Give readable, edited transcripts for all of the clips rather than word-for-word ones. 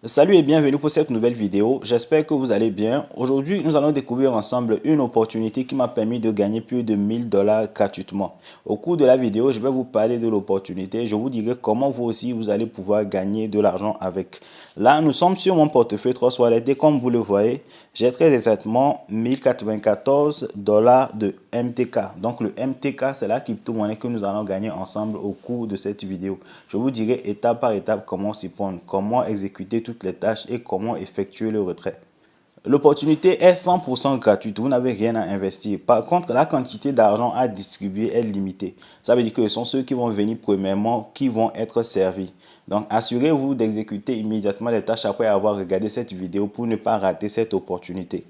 Salut et bienvenue pour cette nouvelle vidéo, j'espère que vous allez bien. Aujourd'hui, nous allons découvrir ensemble une opportunité qui m'a permis de gagner plus de 1000 dollars gratuitement. Au cours de la vidéo, je vais vous parler de l'opportunité, je vous dirai comment vous aussi vous allez pouvoir gagner de l'argent avec. Là, nous sommes sur mon portefeuille Trust Wallet et comme vous le voyez, j'ai très exactement 1094 dollars de MTK. Donc le MTK, c'est la crypto-monnaie que nous allons gagner ensemble au cours de cette vidéo. Je vous dirai étape par étape comment s'y prendre, comment exécuter toutes les tâches et comment effectuer le retrait. L'opportunité est 100% gratuite, vous n'avez rien à investir. Par contre, la quantité d'argent à distribuer est limitée. Ça veut dire que ce sont ceux qui vont venir premièrement qui vont être servis. Donc, assurez-vous d'exécuter immédiatement les tâches après avoir regardé cette vidéo pour ne pas rater cette opportunité.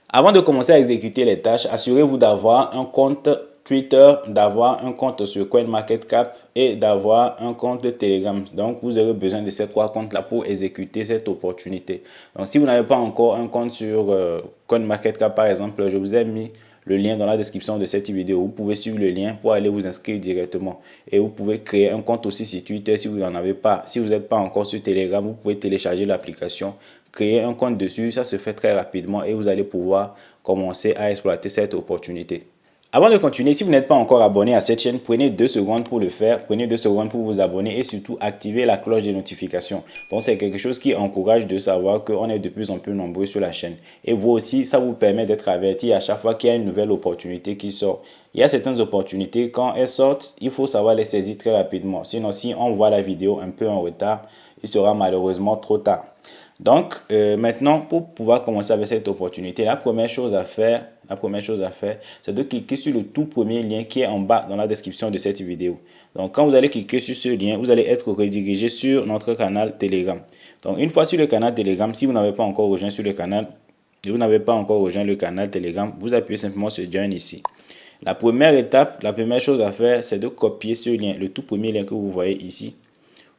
Avant de commencer à exécuter les tâches, assurez-vous d'avoir un compte Twitter, d'avoir un compte sur CoinMarketCap et d'avoir un compte Telegram. Donc, vous aurez besoin de ces trois comptes-là pour exécuter cette opportunité. Donc, si vous n'avez pas encore un compte sur CoinMarketCap, par exemple, je vous ai mis le lien dans la description de cette vidéo. Vous pouvez suivre le lien pour aller vous inscrire directement. Et vous pouvez créer un compte aussi sur Twitter si vous n'en avez pas. Si vous n'êtes pas encore sur Telegram, vous pouvez télécharger l'application, créer un compte dessus. Ça se fait très rapidement et vous allez pouvoir commencer à exploiter cette opportunité. Avant de continuer, si vous n'êtes pas encore abonné à cette chaîne, prenez 2 secondes pour le faire, prenez 2 secondes pour vous abonner et surtout activer la cloche de notification. Donc c'est quelque chose qui encourage de savoir qu'on est de plus en plus nombreux sur la chaîne. Et vous aussi, ça vous permet d'être averti à chaque fois qu'il y a une nouvelle opportunité qui sort. Il y a certaines opportunités, quand elles sortent, il faut savoir les saisir très rapidement. Sinon, si on voit la vidéo un peu en retard, il sera malheureusement trop tard. Donc, maintenant, pour pouvoir commencer avec cette opportunité, la première chose à faire, c'est de cliquer sur le tout premier lien qui est en bas dans la description de cette vidéo. Donc, quand vous allez cliquer sur ce lien, vous allez être redirigé sur notre canal Telegram. Donc, une fois sur le canal Telegram, si vous n'avez pas encore rejoint sur le canal, Telegram, vous appuyez simplement sur Join ici. La première étape, la première chose à faire, c'est de copier ce lien, le tout premier lien que vous voyez ici.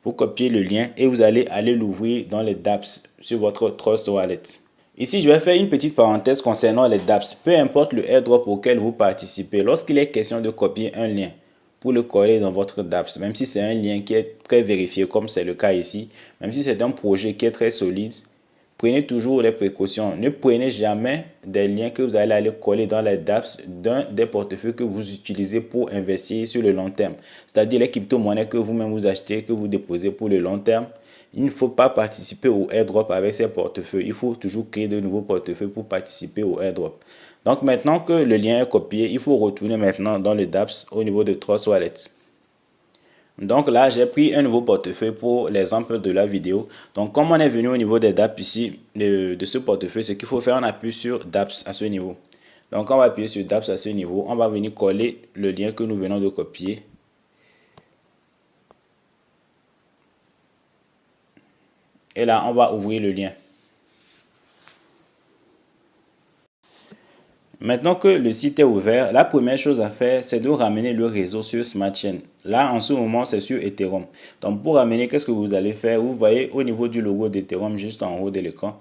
Vous copiez le lien et vous allez l'ouvrir dans les dApps sur votre Trust Wallet. Ici, je vais faire une petite parenthèse concernant les dApps. Peu importe le airdrop auquel vous participez, lorsqu'il est question de copier un lien pour le coller dans votre dApps, même si c'est un lien qui est très vérifié comme c'est le cas ici, même si c'est un projet qui est très solide, prenez toujours les précautions. Ne prenez jamais des liens que vous allez aller coller dans les dApps d'un des portefeuilles que vous utilisez pour investir sur le long terme. C'est-à-dire les crypto-monnaies que vous-même vous achetez, que vous déposez pour le long terme. Il ne faut pas participer au airdrop avec ces portefeuilles. Il faut toujours créer de nouveaux portefeuilles pour participer au airdrop. Donc maintenant que le lien est copié, il faut retourner maintenant dans le dApps au niveau de Trust Wallet. Donc là, j'ai pris un nouveau portefeuille pour l'exemple de la vidéo. Donc comme on est venu au niveau des dApps ici, de ce portefeuille, ce qu'il faut faire, on appuie sur dApps à ce niveau. Donc on va appuyer sur dApps à ce niveau. On va venir coller le lien que nous venons de copier. Et là, on va ouvrir le lien. Maintenant que le site est ouvert, la première chose à faire, c'est de ramener le réseau sur Smart Chain. Là, en ce moment, c'est sur Ethereum. Donc, pour ramener, qu'est-ce que vous allez faire? Vous voyez au niveau du logo d'Ethereum, juste en haut de l'écran,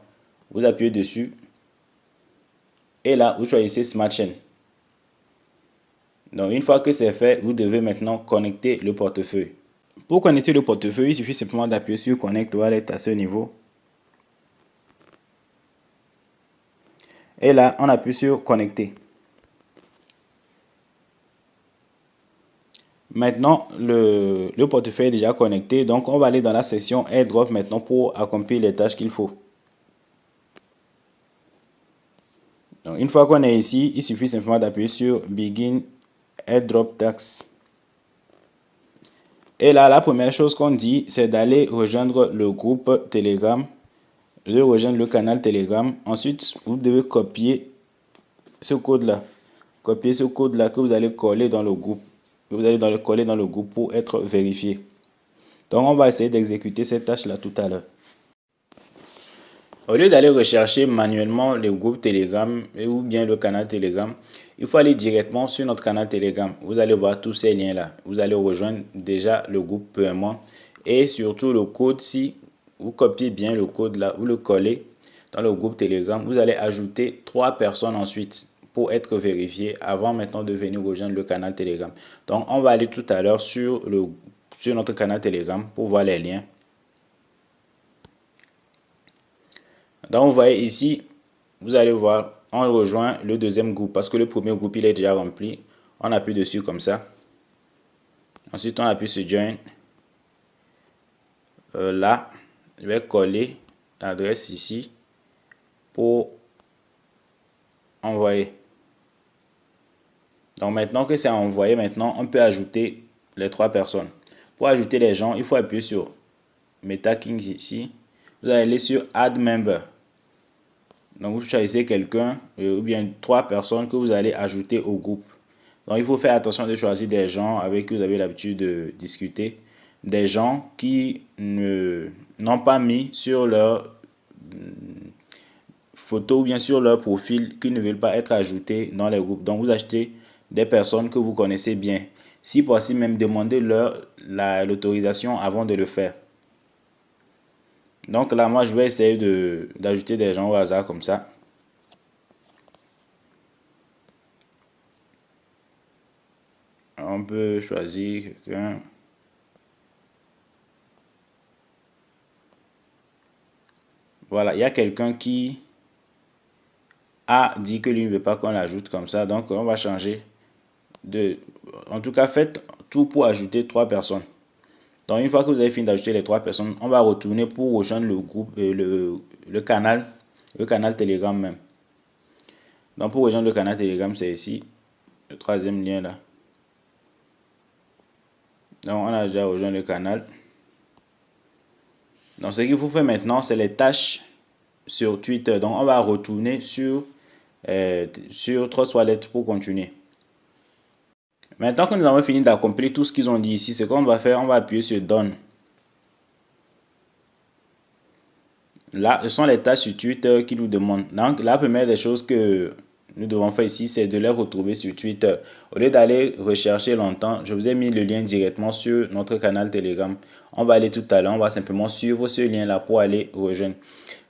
vous appuyez dessus. Et là, vous choisissez Smart Chain. Donc, une fois que c'est fait, vous devez maintenant connecter le portefeuille. Pour connecter le portefeuille, il suffit simplement d'appuyer sur Connect Wallet à ce niveau. Et là, on appuie sur Connecter. Maintenant, le portefeuille est déjà connecté. Donc, on va aller dans la section AirDrop maintenant pour accomplir les tâches qu'il faut. Donc, une fois qu'on est ici, il suffit simplement d'appuyer sur Begin AirDrop Task. Et là, la première chose qu'on dit, c'est d'aller rejoindre le groupe Telegram, de rejoindre le canal Telegram. Ensuite, vous devez copier ce code-là. Copier ce code-là que vous allez coller dans le groupe. Vous allez le coller dans le groupe pour être vérifié. Donc, on va essayer d'exécuter cette tâche-là tout à l'heure. Au lieu d'aller rechercher manuellement le groupe Telegram ou bien le canal Telegram, il faut aller directement sur notre canal Telegram. Vous allez voir tous ces liens-là. Vous allez rejoindre déjà le groupe paiement et surtout le code. Si vous copiez bien le code là, vous le collez dans le groupe Telegram, vous allez ajouter 3 personnes ensuite pour être vérifié avant maintenant de venir rejoindre le canal Telegram. Donc, on va aller tout à l'heure sur notre canal Telegram pour voir les liens. Donc, vous voyez ici, vous allez voir, on rejoint le deuxième groupe parce que le premier groupe, il est déjà rempli. On appuie dessus comme ça. Ensuite, on appuie sur Join. Là, je vais coller l'adresse ici pour envoyer. Donc, maintenant que c'est envoyé, maintenant, on peut ajouter les 3 personnes. Pour ajouter les gens, il faut appuyer sur MetaKings ici. Vous allez aller sur Add Member. Donc, vous choisissez quelqu'un ou bien 3 personnes que vous allez ajouter au groupe. Donc, il faut faire attention de choisir des gens avec qui vous avez l'habitude de discuter. Des gens qui n'ont pas mis sur leur photo ou bien sur leur profil, qui ne veulent pas être ajoutés dans les groupes. Donc, vous achetez des personnes que vous connaissez bien. Si possible, même demandez-leur l'autorisation avant de le faire. Donc là, moi, je vais essayer d'ajouter des gens au hasard comme ça. On peut choisir quelqu'un. Voilà, il y a quelqu'un qui a dit que lui ne veut pas qu'on l'ajoute comme ça. Donc, on va changer de... En tout cas, faites tout pour ajouter 3 personnes. Donc, une fois que vous avez fini d'ajouter les 3 personnes, on va retourner pour rejoindre le groupe, le canal Telegram même. Donc, pour rejoindre le canal Telegram, c'est ici, le 3e lien là. Donc, on a déjà rejoint le canal. Donc, ce qu'il faut faire maintenant, c'est les tâches sur Twitter. Donc, on va retourner sur Trustwallet pour continuer. Maintenant que nous avons fini d'accomplir tout ce qu'ils ont dit ici, ce qu'on va faire, on va appuyer sur Done. Là, ce sont les tâches sur Twitter qui nous demandent. Donc, la première des choses que nous devons faire ici, c'est de les retrouver sur Twitter. Au lieu d'aller rechercher longtemps, je vous ai mis le lien directement sur notre canal Telegram. On va aller tout à l'heure, on va simplement suivre ce lien-là pour aller rejoindre.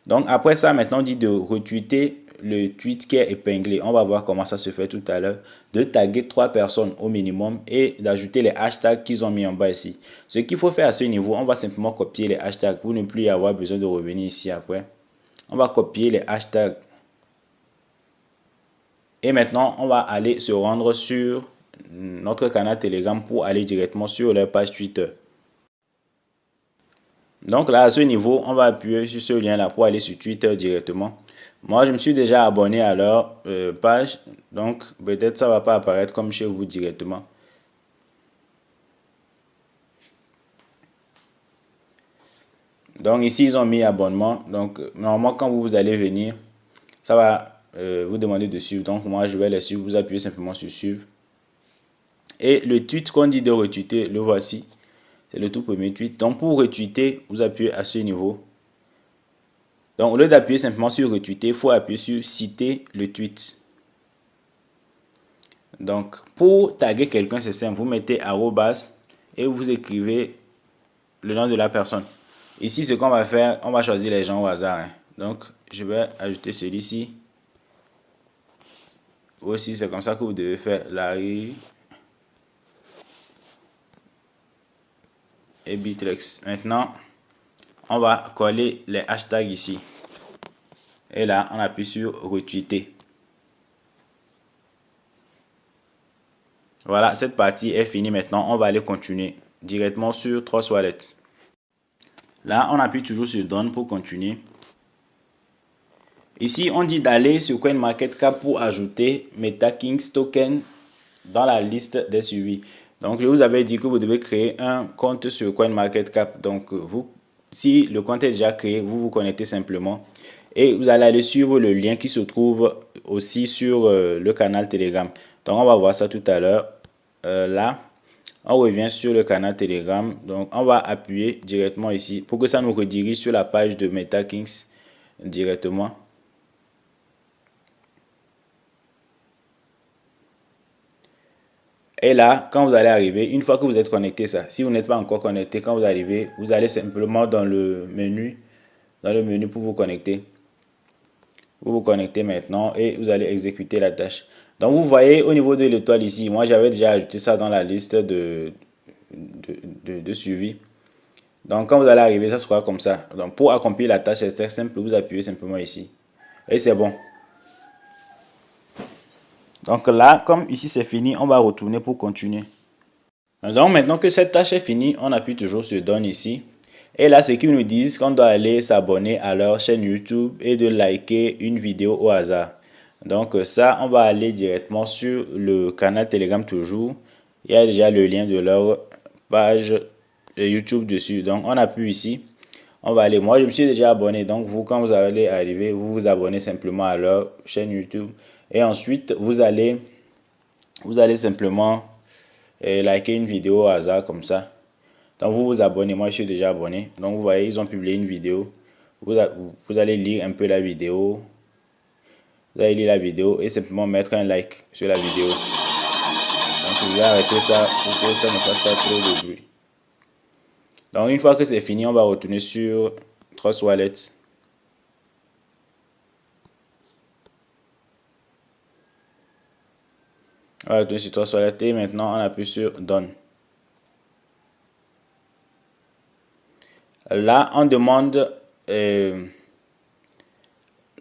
Donc, après ça, maintenant, on dit de retweeter le tweet qui est épinglé. On va voir comment ça se fait tout à l'heure. De taguer 3 personnes au minimum et d'ajouter les hashtags qu'ils ont mis en bas ici. Ce qu'il faut faire à ce niveau, on va simplement copier les hashtags pour ne plus avoir besoin de revenir ici après. On va copier les hashtags. Et maintenant, on va aller se rendre sur notre canal Telegram pour aller directement sur leur page Twitter. Donc là, à ce niveau, on va appuyer sur ce lien-là pour aller sur Twitter directement. Moi, je me suis déjà abonné à leur page, donc peut-être ça ne va pas apparaître comme chez vous directement. Donc ici, ils ont mis abonnement. Donc normalement, quand vous allez venir, ça va vous demander de suivre. Donc moi, je vais les suivre. Vous appuyez simplement sur suivre. Et le tweet qu'on dit de retweeter, le voici. C'est le tout premier tweet. Donc pour retweeter, vous appuyez à ce niveau. Donc au lieu d'appuyer simplement sur retweeter, il faut appuyer sur citer le tweet. Donc pour taguer quelqu'un, c'est simple. Vous mettez arrobas et vous écrivez le nom de la personne. Ici, ce qu'on va faire, on va choisir les gens au hasard. Hein. Donc je vais ajouter celui-ci. Aussi, c'est comme ça que vous devez faire. Larry et Bitrex. Maintenant, on va coller les hashtags ici. Et là, on appuie sur retweeter. Voilà, cette partie est finie maintenant. On va aller continuer directement sur Trustwallet. Là, on appuie toujours sur Done pour continuer. Ici, on dit d'aller sur CoinMarketCap pour ajouter MetaKings Token dans la liste des suivis. Donc, je vous avais dit que vous devez créer un compte sur CoinMarketCap. Donc, si le compte est déjà créé, vous vous connectez simplement. Et vous allez aller suivre le lien qui se trouve aussi sur le canal Telegram. Donc, on va voir ça tout à l'heure. Là, on revient sur le canal Telegram. Donc, on va appuyer directement ici pour que ça nous redirige sur la page de MetaKings directement. Et là, quand vous allez arriver, une fois que vous êtes connecté, si vous n'êtes pas encore connecté, quand vous arrivez, vous allez simplement dans le menu pour vous connecter. Vous vous connectez maintenant et vous allez exécuter la tâche. Donc vous voyez au niveau de l'étoile ici, moi j'avais déjà ajouté ça dans la liste de suivi. Donc quand vous allez arriver, ça sera comme ça. Donc pour accomplir la tâche, c'est très simple, vous appuyez simplement ici. Et c'est bon. Donc là, comme ici c'est fini, on va retourner pour continuer. Donc maintenant que cette tâche est finie, on appuie toujours sur Done ici. Et là, c'est qu'ils nous disent qu'on doit aller s'abonner à leur chaîne YouTube et de liker une vidéo au hasard. Donc ça, on va aller directement sur le canal Telegram toujours. Il y a déjà le lien de leur page YouTube dessus. Donc on appuie ici. On va aller. Moi, je me suis déjà abonné. Donc vous, quand vous allez arriver, vous vous abonnez simplement à leur chaîne YouTube. Et ensuite, vous allez simplement liker une vidéo au hasard comme ça. Donc vous vous abonnez, moi je suis déjà abonné. Donc vous voyez, ils ont publié une vidéo. Vous allez lire un peu la vidéo. Vous allez lire la vidéo et simplement mettre un like sur la vidéo. Donc je vais arrêter ça pour que ça ne fasse pas trop de bruit. Donc une fois que c'est fini, on va retourner sur Trust Wallet. On va retourner sur Trust Wallet et maintenant on appuie sur Done. Là, on demande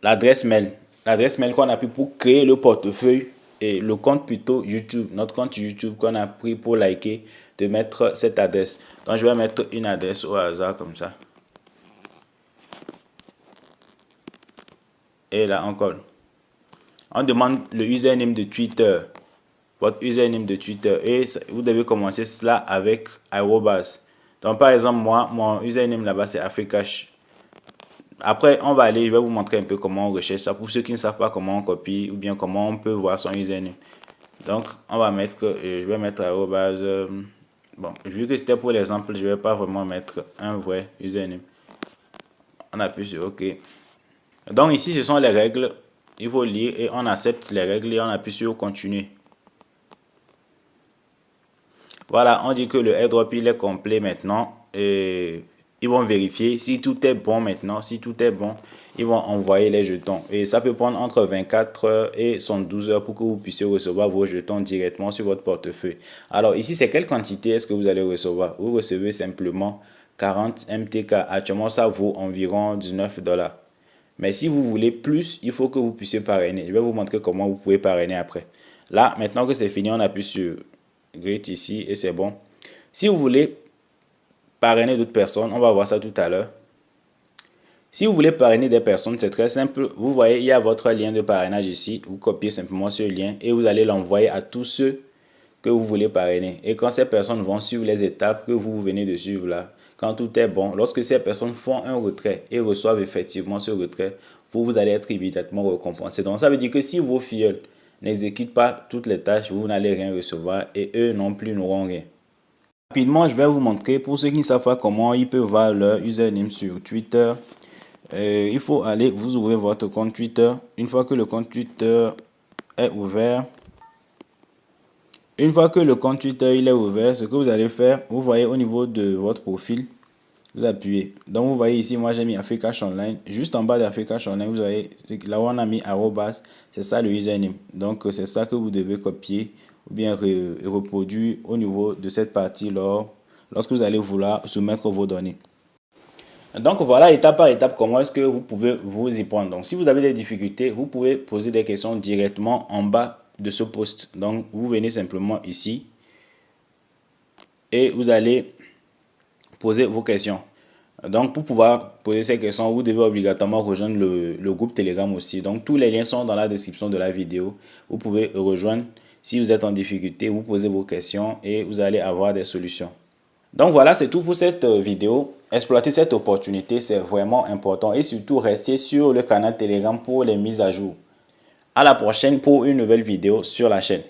l'adresse mail. L'adresse mail qu'on a pris pour créer le portefeuille et le compte plutôt YouTube. Notre compte YouTube qu'on a pris pour liker, de mettre cette adresse. Donc, je vais mettre une adresse au hasard comme ça. Et là, on colle. On demande le username de Twitter. Votre username de Twitter. Et vous devez commencer cela avec arrobas. Donc, par exemple, moi, mon username là-bas, c'est Africash. Après, on va aller, je vais vous montrer un peu comment on recherche ça. Pour ceux qui ne savent pas comment on copie ou bien comment on peut voir son username. Donc, on va mettre, je vais mettre arrobas. Bon, vu que c'était pour l'exemple, je ne vais pas vraiment mettre un vrai username. On appuie sur OK. Donc ici, ce sont les règles. Il faut lire et on accepte les règles et on appuie sur Continuer. Voilà, on dit que le airdrop il est complet maintenant. Et ils vont vérifier si tout est bon maintenant. Si tout est bon, ils vont envoyer les jetons. Et ça peut prendre entre 24 heures et 112 heures pour que vous puissiez recevoir vos jetons directement sur votre portefeuille. Alors ici, c'est quelle quantité est-ce que vous allez recevoir? Vous recevez simplement 40 MTK. Actuellement, ça vaut environ 19 $. Mais si vous voulez plus, il faut que vous puissiez parrainer. Je vais vous montrer comment vous pouvez parrainer après. Là, maintenant que c'est fini, on appuie sur Great ici et c'est bon. Si vous voulez parrainer d'autres personnes, on va voir ça tout à l'heure. Si vous voulez parrainer des personnes, c'est très simple. Vous voyez, il y a votre lien de parrainage ici. Vous copiez simplement ce lien et vous allez l'envoyer à tous ceux que vous voulez parrainer. Et quand ces personnes vont suivre les étapes que vous venez de suivre là, quand tout est bon, lorsque ces personnes font un retrait et reçoivent effectivement ce retrait, vous allez être immédiatement récompensé. Donc ça veut dire que si vos filleuls n'exécutent pas toutes les tâches, vous n'allez rien recevoir et eux non plus n'auront rien. Rapidement, je vais vous montrer pour ceux qui ne savent pas comment ils peuvent voir leur username sur Twitter. Il faut aller, vous ouvrez votre compte Twitter. Une fois que le compte Twitter est ouvert, il est ouvert, ce que vous allez faire, vous voyez au niveau de votre profil, vous appuyez. Donc vous voyez ici, moi j'ai mis Africash Online. Juste en bas d'Africash Online, vous voyez là où on a mis arrobas, c'est ça le username. Donc c'est ça que vous devez copier ou bien reproduire au niveau de cette partie lorsque vous allez vouloir soumettre vos données. Donc voilà étape par étape comment est-ce que vous pouvez vous y prendre. Donc si vous avez des difficultés, vous pouvez poser des questions directement en bas de ce post. Donc vous venez simplement ici et vous allez poser vos questions. Donc pour pouvoir poser ces questions, vous devez obligatoirement rejoindre le groupe Telegram aussi. Donc tous les liens sont dans la description de la vidéo. Vous pouvez rejoindre si vous êtes en difficulté, vous posez vos questions et vous allez avoir des solutions. Donc voilà, c'est tout pour cette vidéo. Exploiter cette opportunité, c'est vraiment important. Et surtout, restez sur le canal Telegram pour les mises à jour. À la prochaine pour une nouvelle vidéo sur la chaîne.